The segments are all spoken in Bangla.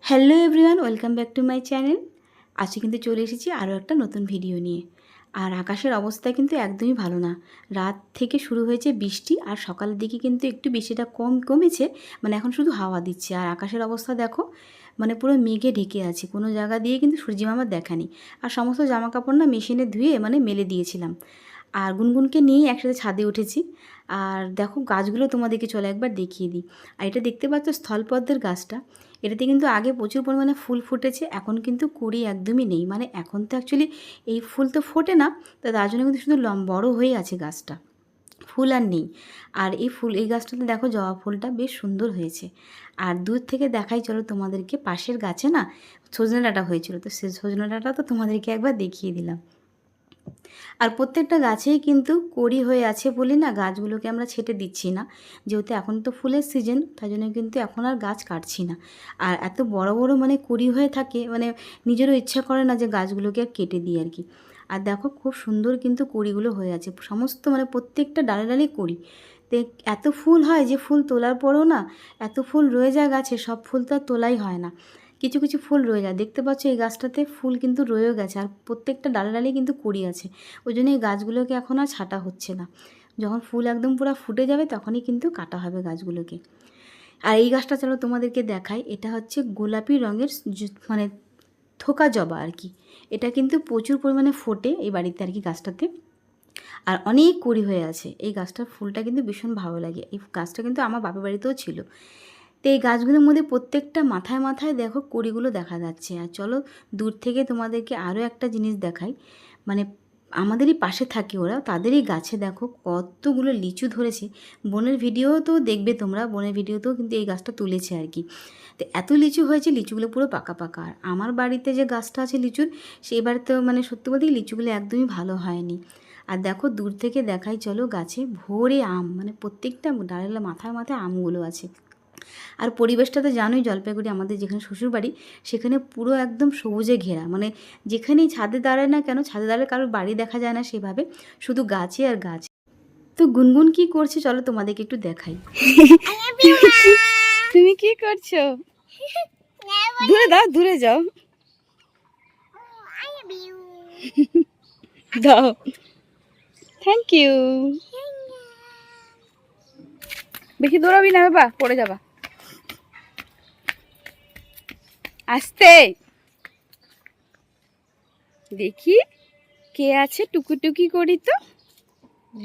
Hello everyone, welcome back to my channel. আজকে কিন্তু চলে এসেছি আরও একটা নতুন ভিডিও নিয়ে। আর আকাশের অবস্থা কিন্তু একদমই ভালো না। রাত থেকে শুরু হয়েছে বৃষ্টি, আর সকালের দিকে কিন্তু একটু বৃষ্টিটা কমেছে, মানে এখন শুধু হাওয়া দিচ্ছে। আর আকাশের অবস্থা দেখো, মানে পুরো মেঘে ঢেকে আছে, কোনো জায়গা দিয়ে কিন্তু সূর্যিমামার দেখা নেই। আর সমস্ত জামা কাপড় না মেশিনে ধুয়ে মানে মেলে দিয়েছিলাম, আর গুনগুনকে নিয়ে একসাথে ছাদে উঠেছি। আর দেখো গাছগুলো তোমাদেরকে চলো একবার দেখিয়ে দিই। আর এটা দেখতে পাচ্ছ স্থলপদ্মের গাছটা, এটাতে কিন্তু আগে প্রচুর পরিমাণে ফুল ফুটেছে, এখন কিন্তু কুড়ি একদমই নেই। মানে এখন তো অ্যাকচুয়ালি এই ফুল তো ফোটে না, তো তার জন্য কিন্তু শুধু বড় হয়ে আছে গাছটা, ফুল আর নেই। আর এই গাছটাতে দেখো জবা ফুলটা বেশ সুন্দর হয়েছে। আর দূর থেকে দেখাই চলো তোমাদেরকে, পাশের গাছে না সজনে ডাঁটা হয়েছিল, তো সে সজনে ডাঁটা তো তোমাদেরকে একবার দেখিয়ে দিলাম। আর প্রত্যেকটা গাছেই কিন্তু কড়ি হয়ে আছে বলি না, গাছগুলোকে আমরা ছেটে দিচ্ছি না, যেহেতু এখন তো ফুলের সিজন, তাই জন্য কিন্তু এখন আর গাছ কাটছি না। আর এত বড় বড় মানে কড়ি হয়ে থাকে, মানে নিজেরও ইচ্ছা করে না যে গাছগুলোকে আর কেটে দিই আর কি। আর দেখো খুব সুন্দর কিন্তু কড়িগুলো হয়ে আছে, সমস্ত মানে প্রত্যেকটা ডালে ডালে কড়ি। তো এত ফুল হয় যে ফুল তোলার পরেও না এত ফুল রয়ে যায় গাছে, সব ফুল তো আর তোলাই হয় না, কিছু কিছু ফুল রয়ে যায়। দেখতে পাচ্ছ এই গাছটাতে ফুল কিন্তু রয়েও গেছে, আর প্রত্যেকটা ডালে ডালে কিন্তু কুড়ি আছে। ওই জন্য এই গাছগুলোকে এখন আর ছাঁটা হচ্ছে না, যখন ফুল একদম পুরো ফুটে যাবে তখনই কিন্তু কাটা হবে গাছগুলোকে। আর এই গাছটা চলো তোমাদেরকে দেখাই, এটা হচ্ছে গোলাপি রঙের মানে থোকা জবা আর কি। এটা কিন্তু প্রচুর পরিমাণে ফোটে এই বাড়িতে আর কি গাছটাতে, আর অনেক কুড়ি হয়ে আছে। এই গাছটার ফুলটা কিন্তু ভীষণ ভালো লাগে, এই গাছটা কিন্তু আমার বাপের বাড়িতেও ছিল। তো এই গাছগুলোর মধ্যে প্রত্যেকটা মাথায় মাথায় দেখো কুড়িগুলো দেখা যাচ্ছে। আর চলো দূর থেকে তোমাদেরকে আরও একটা জিনিস দেখাই, মানে আমাদেরই পাশে থাকে ওরা, তাদেরই গাছে দেখো কতগুলো লিচু ধরেছে। বোনের ভিডিও তো দেখবে তোমরা, বোনের ভিডিওতেও কিন্তু এই গাছটা তুলেছে আর কি। তো এত লিচু হয়েছে, লিচুগুলো পুরো পাকা পাকা। আর আমার বাড়িতে যে গাছটা আছে লিচুর, সেই বাড়িতে মানে সত্যি বলতে লিচুগুলো একদমই ভালো হয়নি। আর দেখো দূর থেকে দেখাই চলো, গাছে ভরে আম, মানে প্রত্যেকটা ডালে মাথায় মাথায় আমগুলো আছে। আর পরিবেশটা তো জানোই, জলপাইগুড়ি আমাদের যেখানে শ্বশুরবাড়ি, সেখানে পুরো একদম সবুজে ঘেরা, মানে যেখানেই ছাদে দাঁড়ায় না কেন, ছাদে দাঁড়ালে কারোর বাড়ি দেখা যায় না সেভাবে, শুধু গাছে আর গাছ। তো গুনগুন কি করছে চলো তোমাদেরকে একটু দেখাই। তুমি কি করছো? দূরে দাও, দূরে যাও, দাও, থ্যাংক ইউ। বেশি দৌড়াবি না বাবা, পড়ে যাবা, আস্তে। দেখি কে আছে, টুকুটুকি করি তো,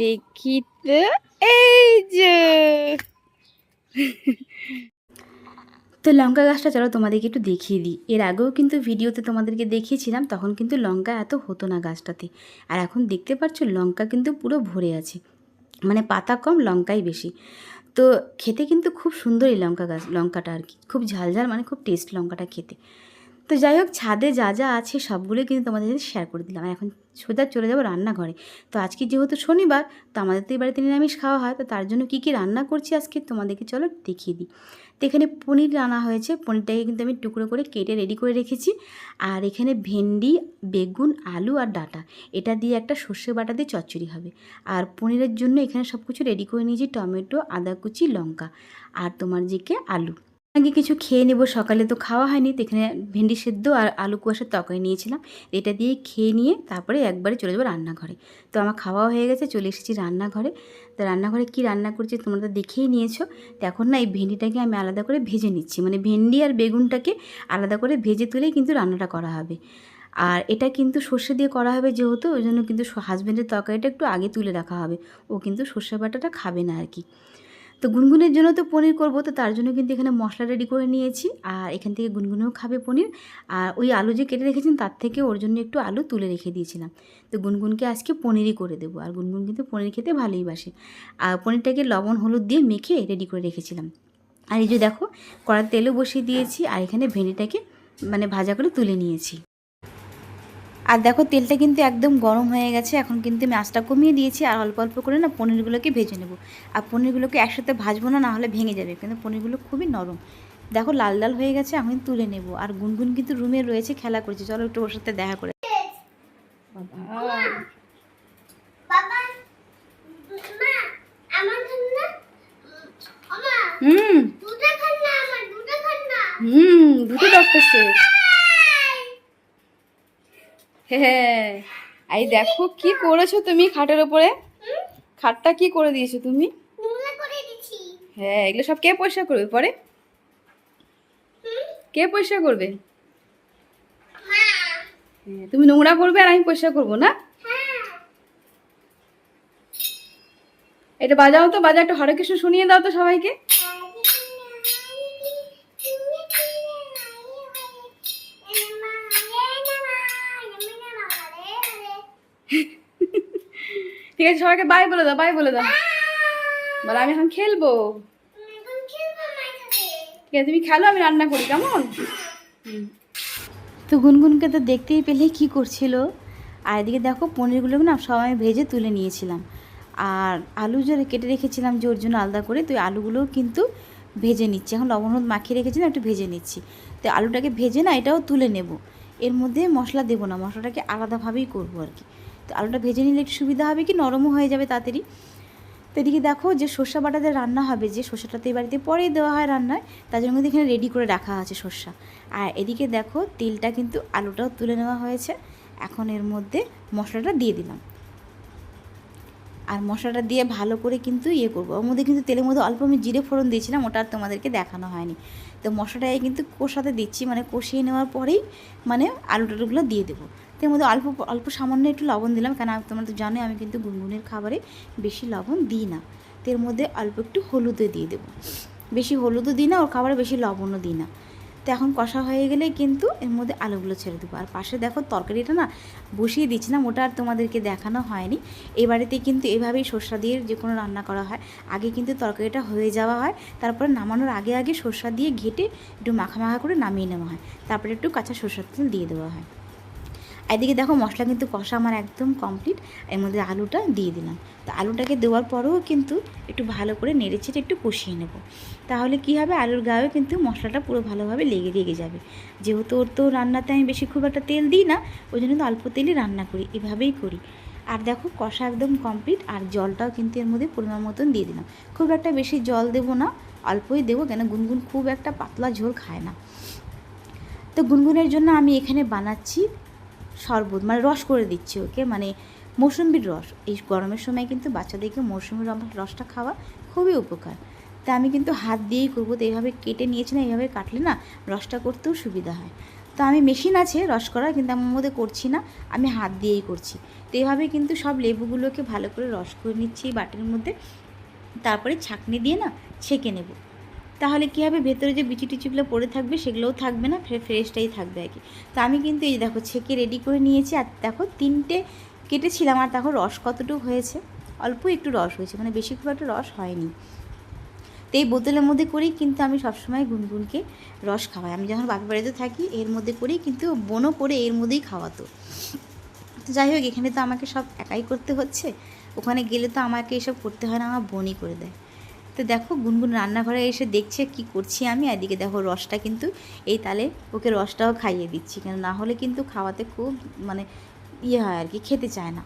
দেখি তো, এই যে। তো লঙ্কা গাছটা চলো তোমাদেরকে একটু দেখিয়ে দিই। এর আগেও কিন্তু ভিডিওতে তোমাদেরকে দেখিয়েছিলাম, তখন কিন্তু লঙ্কা এত হতো না গাছটাতে। আর এখন দেখতে পাচ্ছ লঙ্কা কিন্তু পুরো ভরে আছে, মানে পাতা কম লঙ্কাই বেশি। তো খেতে কিন্তু খুব সুন্দর এই লঙ্কা গাছ, লঙ্কাটা আর কি, খুব ঝালঝাল, মানে খুব টেস্ট লঙ্কাটা খেতে। তো যাই হোক, ছাদে যা যা আছে সবগুলোই কিন্তু তোমাদের সাথে শেয়ার করে দিলাম। আর এখন সোজা চলে যাবো রান্নাঘরে। তো আজকে যেহেতু শনিবার, তো আমাদের তো এই বাড়িতে নিরামিষ খাওয়া হয়, তো তার জন্য কী কী রান্না করছি আজকে তোমাদেরকে চলো দেখিয়ে দিই। তো এখানে পনির রান্না হয়েছে, পনিরটাকে কিন্তু আমি টুকরো করে কেটে রেডি করে রেখেছি। আর এখানে ভেন্ডি, বেগুন, আলু আর ডাঁটা, এটা দিয়ে একটা সর্ষে বাটা দিয়ে চচ্চড়ি হবে। আর পনিরের জন্য এখানে সব কিছু রেডি করে নিয়েছি, টমেটো, আদা কুচি, লঙ্কা, আর তোমার দিকে আলু। আগে কিছু খেয়ে নেব, সকালে তো খাওয়া হয়নি, তো এখানে ভেন্ডি সেদ্ধ আর আলু কুয়াশার তরকারি নিয়েছিলাম, এটা দিয়ে খেয়ে নিয়ে তারপরে একবারে চলে যাবো রান্নাঘরে। তো আমার খাওয়া হয়ে গেছে, চলে এসেছি রান্নাঘরে। তো রান্নাঘরে কি রান্না করছি তোমরা তো দেখেই নিয়েছো। তো এখন না এই ভেন্ডিটাকে আমি আলাদা করে ভেজে নিচ্ছি, মানে ভেন্ডি আর বেগুনটাকে আলাদা করে ভেজে তুলেই কিন্তু রান্নাটা করা হবে। আর এটা কিন্তু সর্ষে দিয়ে করা হবে যেহেতু, ওই জন্য কিন্তু হাজব্যান্ডের তরকারিটা একটু আগে তুলে রাখা হবে, ও কিন্তু সর্ষে বাটাটা খাবে না আর কি। তো গুনগুনের জন্য তো পনির করবো, তো তার জন্য কিন্তু এখানে মশলা রেডি করে নিয়েছি। আর এখান থেকে গুনগুনেও খাবে পনির। আর ওই আলু যে কেটে রেখেছেন তার থেকে ওর জন্য একটু আলু তুলে রেখে দিয়েছিলাম। তো গুনগুনকে আজকে পনিরই করে দেবো, আর গুনগুন কিন্তু পনির খেতে ভালোই বাসে। আর পনিরটাকে লবণ হলুদ দিয়ে মেখে রেডি করে রেখেছিলাম। আর এই যে দেখো, কড়ার তেলও বসিয়ে দিয়েছি, আর এখানে ভেন্ডিটাকে মানে ভাজা করে তুলে নিয়েছি। আর দেখো তেলটা কিন্তু একদম গরম হয়ে গেছে, এখন কিন্তু আমি আঁচটা কমিয়ে দিয়েছি। আর অল্প অল্প করে না পনিরগুলোকে ভেজে নেব। আর পনিরগুলোকে একসাথে ভাজবো না, নাহলে ভেঙে যাবে, কিন্তু পনিরগুলো খুবই নরম। দেখো লাল লাল হয়ে গেছে, এখন তুলে নেব। আর গুনগুন কিন্তু রুমে রয়েছে, খেলা করছে, চলো একটু ওর সাথে দেখা করে। দুটো ডক্টর শেষ। হ্যাঁ, এই দেখো কি করেছো তুমি খাটের উপরে। খাটটা কি করে দিয়েছো তুমি? হ্যাঁ, এগুলো সব কে পরিষ্কার করবে পরে? কে পরিষ্কার করবে? হ্যাঁ, তুমি নোংরা করবে আর আমি পরিষ্কার করবো না? এটা বাজাও তো, বাজা একটা হরে কৃষ্ণ শুনিয়ে দাও তো সবাইকে। ঠিক আছে, সবাইকে বাই বলে দাও, বাই বলে দাও। বলো আমি এখন খেলবো। ঠিক আছে, তুমি খেলো, আমি রান্না করি, কেমন? তো গুনগুনকে তো দেখতেই পেলে কি করছিল। আর এদিকে দেখো পনিরগুলোকে না সব আমি ভেজে তুলে নিয়েছিলাম। আর আলু যে কেটে রেখেছিলাম যে ওর জন্য আলাদা করে, তো ওই আলুগুলোও কিন্তু ভেজে নিচ্ছি। এখন লবণ হলুদ মাখিয়ে রেখেছিলাম, একটু ভেজে নিচ্ছি। তো আলুটাকে ভেজে না এটাও তুলে নেব। এর মধ্যে মশলা দেবো না, মশলাটাকে আলাদাভাবেই করবো আর কি। তো আলুটা ভেজে নিলে একটু সুবিধা হবে, কি নরমও হয়ে যাবে তাড়াতাড়ি। তো এদিকে দেখো যে সর্ষা বাটাতে রান্না হবে, যে সর্ষাটাতে বাড়িতে পরেই দেওয়া হয় রান্নায়, তার জন্য কিন্তু এখানে রেডি করে রাখা আছে সর্ষা। আর এদিকে দেখো তেলটা কিন্তু আলুটাও তুলে নেওয়া হয়েছে। এখন এর মধ্যে মশলাটা দিয়ে দিলাম। আর মশলাটা দিয়ে ভালো করে কিন্তু করবো। ওর মধ্যে কিন্তু তেলের মধ্যে অল্প আমি জিরে ফোড়ন দিয়েছিলাম, ওটা আর তোমাদেরকে দেখানো হয়নি। তো মশলাটাকে কিন্তু কষাতে দিচ্ছি, মানে কষিয়ে নেওয়ার পরেই মানে আলুটালুগুলো দিয়ে দেবো। তো এর মধ্যে অল্প অল্প সামান্য একটু লবণ দিলাম, কারণ তোমরা তো জানোই আমি কিন্তু গুনগুনের খাবারে বেশি লবণ দিই না। তো এর মধ্যে অল্প একটু হলুদও দিয়ে দেবো, বেশি হলুদও দিই না, ওর খাবারে বেশি লবণও দিই না। তো এখন কষা হয়ে গেলে কিন্তু এর মধ্যে আলুগুলো ছেড়ে দেবো। আর পাশে দেখো তরকারিটা না বসিয়ে দিচ্ছিলাম, ওটা আর তোমাদেরকে দেখানো হয়নি। এই বাড়িতে কিন্তু এভাবেই সর্ষা দিয়ে যে কোনো রান্না করা হয়। আগে কিন্তু তরকারিটা হয়ে যাওয়া হয়, তারপরে নামানোর আগে আগে সর্ষা দিয়ে ঘেটে একটু মাখা মাখা করে নামিয়ে নেওয়া হয়, তারপরে একটু কাঁচা সর্ষার তেল দিয়ে দেওয়া হয়। এদিকে দেখো মশলা কিন্তু কষা আমার একদম কমপ্লিট। এর মধ্যে আলুটা দিয়ে দিলাম। তো আলুটাকে দেওয়ার পরেও কিন্তু একটু ভালো করে নেড়েচেড়ে একটু কষিয়ে নেব। তাহলে কি হবে, আলুর গায়েও কিন্তু মশলাটা পুরো ভালোভাবে লেগে যাবে। যেহেতু ওর তো রান্নাতে আমি বেশি খুব একটা তেল দিই না, ওই জন্য তো অল্প তেলই রান্না করি, এভাবেই করি। আর দেখো কষা একদম কমপ্লিট। আর জলটাও কিন্তু এর মধ্যে পরিমাণ মতন দিয়ে দিলাম। খুব একটা বেশি জল দেবো না, অল্পই দেবো, কেন গুনগুন খুব একটা পাতলা ঝোল খায় না। তো গুনগুনের জন্য আমি এখানে বানাচ্ছি শরবত, মানে রস করে দিচ্ছি ওকে, মানে মৌসুম্বির রস। এই গরমের সময় কিন্তু বাচ্চাদেরকে মৌসুমির রসটা খাওয়া খুবই উপকার। তা আমি কিন্তু হাত দিয়েই করবো। তো এইভাবে কেটে নিয়েছি না, এইভাবে কাটলে না রসটা করতেও সুবিধা হয়। তো আমি মেশিন আছে রস করার, কিন্তু আমার মধ্যে করছি না, আমি হাত দিয়েই করছি। তো এইভাবে কিন্তু সব লেবুগুলোকে ভালো করে রস করে নিচ্ছি বাটির মধ্যে। তারপরে ছাঁকনি দিয়ে না ছেঁকে নেব। তাহলে কী হবে, ভেতরে যে বিচি টিচিগুলো পড়ে থাকবে সেগুলোও থাকবে না, ফ্রেশটাই থাকবে আর কি। তো আমি কিন্তু এই দেখো ছেঁকে রেডি করে নিয়েছি। আর দেখো 3টে কেটেছিলাম, আর দেখো রস কতটুকু হয়েছে, অল্প একটু রস হয়েছে, মানে বেশি খুব একটা রস হয়নি। তো এই বোতলের মধ্যে করেই কিন্তু আমি সবসময় গুনগুনকে রস খাওয়াই। আমি যখন বাপের বাড়িতে থাকি এর মধ্যে করেই কিন্তু বোনও করে এর মধ্যেই খাওয়াতো। তো যাই হোক, এখানে তো আমাকে সব একাই করতে হচ্ছে, ওখানে গেলে তো আমাকে এসব করতে হয় না, আমার বোনই করে দেয়। তো দেখো গুনগুন রান্নাঘরে এসে দেখছে কি করছি আমি, এদিকে দেখো রসটা কিন্তু এই তালে ওকে রসটাও খাইয়ে দিচ্ছি, কেন না হলে কিন্তু খাওয়াতে খুব মানে হয় আর কি, খেতে চায় না।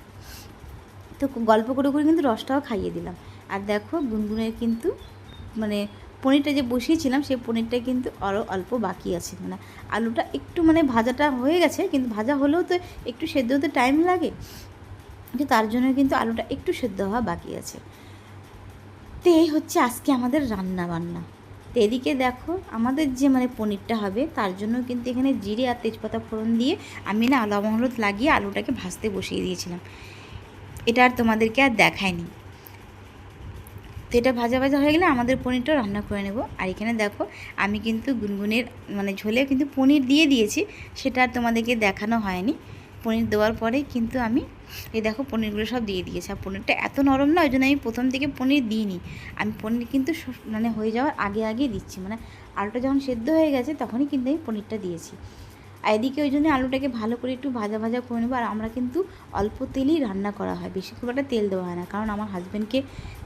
তো গল্প করে করে কিন্তু রসটাও খাইয়ে দিলাম। আর দেখো গুনগুনের কিন্তু মানে পনিরটা যে বসিয়েছিলাম সেই পনিরটা কিন্তু আরও অল্প বাকি আছে, মানে আলুটা একটু মানে ভাজাটা হয়ে গেছে, কিন্তু ভাজা হলেও তো একটু সেদ্ধ হতে টাইম লাগে, তো তার জন্য কিন্তু আলুটা একটু সেদ্ধ হওয়া বাকি আছে। তো এই হচ্ছে আজকে আমাদের রান্না বান্না। তো এদিকে দেখো আমাদের যে মানে পনিরটা হবে তার জন্য কিন্তু এখানে জিরে আর তেজপাতা ফোড়ন দিয়ে আমি না লবণ হলুদ লাগিয়ে আলুটাকে ভাজতে বসিয়ে দিয়েছিলাম। এটা আর তোমাদেরকে আর দেখায়নি। তো এটা ভাজা ভাজা হয়ে গেলে আমাদের পনিরটাও রান্না করে নেব। আর এখানে দেখো আমি কিন্তু গুনগুনের মানে ঝোলে কিন্তু পনির দিয়ে দিয়েছি, সেটা আর তোমাদেরকে দেখানো হয়নি। পনির দেওয়ার পরে কিন্তু আমি এই দেখো পনিরগুলো সব দিয়ে দিয়েছি। আর পনিরটা এত নরম না, ওই জন্য আমি প্রথম থেকে পনির দিইনি। আমি পনির কিন্তু মানে হয়ে যাওয়ার আগে আগে দিচ্ছি, মানে আলুটা যখন সেদ্ধ হয়ে গেছে তখনই কিন্তু আমি পনিরটা দিয়েছি। আর এদিকে ওই জন্য আলুটাকে ভালো করে একটু ভাজা ভাজা করে নেবো। আর আমরা কিন্তু অল্প তেলেই রান্না করা হয়, বেশি খুব একটা তেল দেওয়া হয় না, কারণ আমার হাজব্যান্ডকে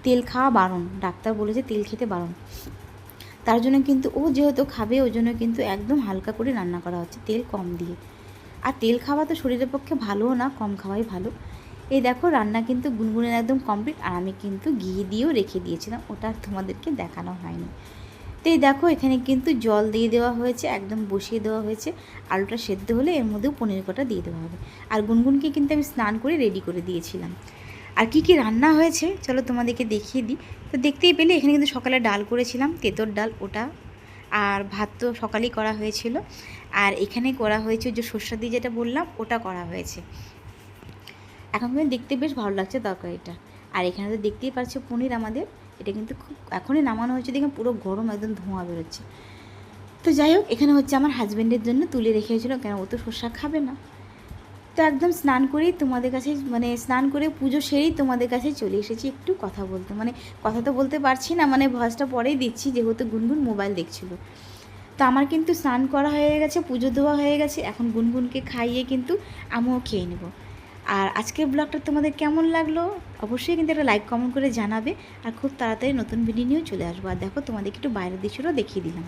তেল খাওয়া বারণ, ডাক্তার বলেছে তেল খেতে বারণ। তার জন্য কিন্তু ও যেহেতু খাবে ওই জন্য কিন্তু একদম হালকা করে রান্না করা হচ্ছে, তেল কম দিয়ে। আর তেল খাওয়া তো শরীরের পক্ষে ভালোও না, কম খাওয়াই ভালো। এই দেখো রান্না কিন্তু গুনগুনের একদম কমপ্লিট। আর আমি কিন্তু ঘি দিয়েও রেখে দিয়েছিলাম, ওটা তোমাদেরকে দেখানো হয়নি। তো এই দেখো এখানে কিন্তু জল দিয়ে দেওয়া হয়েছে, একদম বসিয়ে দেওয়া হয়েছে। আলুটা সেদ্ধ হলে এর মধ্যেও পনির কটা দিয়ে দেওয়া হবে। আর গুনগুনকে কিন্তু আমি স্নান করে রেডি করে দিয়েছিলাম। আর কি কি রান্না হয়েছে চলো তোমাদেরকে দেখিয়ে দিই। তো দেখতেই পেলে এখানে কিন্তু সকালে ডাল করেছিলাম, তেঁতোর ডাল ওটা, আর ভাত তো সকালেই করা হয়েছিল। আর এখানে করা হয়েছে যে সর্ষে দিয়ে যেটা বললাম ওটা করা হয়েছে। এখন কিন্তু দেখতে বেশ ভালো লাগছে তরকারিটা। আর এখানে তো দেখতেই পাচ্ছ পনির আমাদের, এটা কিন্তু খুব এখনই নামানো হয়েছে, দেখে পুরো গরম একদম ধোঁয়া বেরোচ্ছে। তো যাই হোক, এখানে হচ্ছে আমার হাজব্যান্ডের জন্য তুলে রেখেছিল, কেন ও তো শসা খাবে না। তো একদম স্নান করেই তোমাদের কাছে, মানে স্নান করে পুজো সেরেই তোমাদের কাছে চলে এসেছি একটু কথা বলতে। মানে কথা তো বলতে পারছি না, মানে ভয়েসটা পরেই দিচ্ছি যেহেতু গুনগুন মোবাইল দেখছিল। তো আমার কিন্তু স্নান করা হয়ে গেছে, পুজো দেওয়া হয়ে গেছে, এখন গুনগুনকে খাইয়ে কিন্তু আমিও খেয়ে নেব। আর আজকের ব্লগটা তোমাদের কেমন লাগলো অবশ্যই কিন্তু একটা লাইক কমেন্ট করে জানাবে। আর খুব তাড়াতাড়ি নতুন ভিডিও নিয়েও চলে আসবো। আর দেখো তোমাদেরকে একটু বাইরের দৃশ্যটাও দেখিয়ে দিলাম।